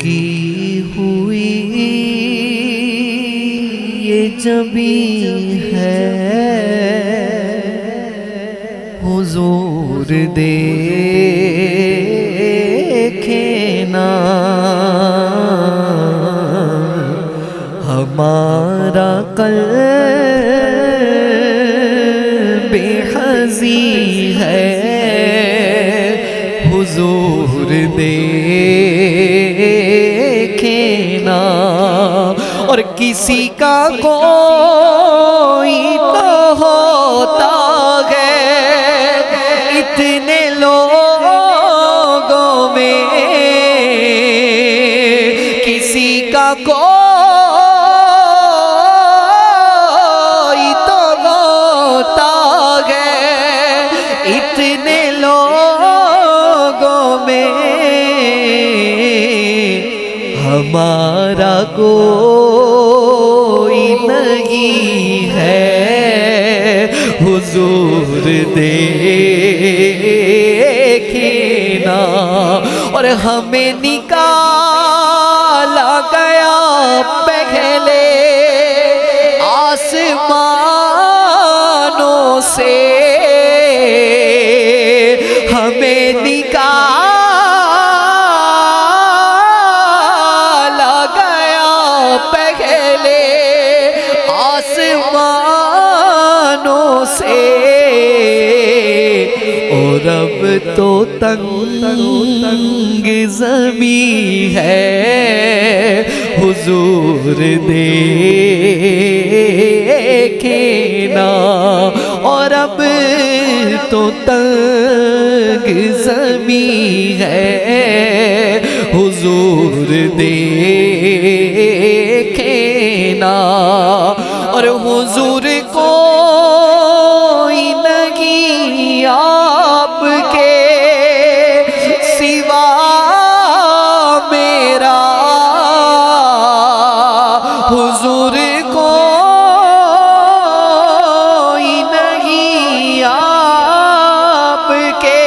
کی ہوئی یہ جبیں ہے حضور دیکھیں نا ہمارا قلب حزین ہے حضور دیکھیں نا اور کسی کا کوئی تو ہوتا ہے اتنے لوگوں میں کسی کا کوئی تو ہوتا ہے اتنے لوگوں میں ہمارا کوئی نہیں ہے حضور دیکھیں نا اور ہمیں نکالا گیا پہلے آسمانوں سے ہمیں نکالا گیا پہلے آسمانوں سے اور اب تو تنگ زمین ہے حضور دیکھیں نا اور اب تو تنگ زمین ہے حضور دیکھیں نا اور حضور کوئی نہیں آپ کے سوا میرا حضور کوئی نہیں آپ کے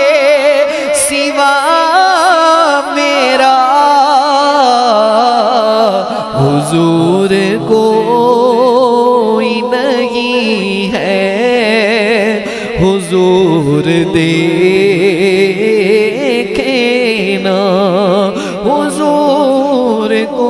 سوا میرا حضور کوئی نہیں ہے حضور دیکھیں نا حضور کو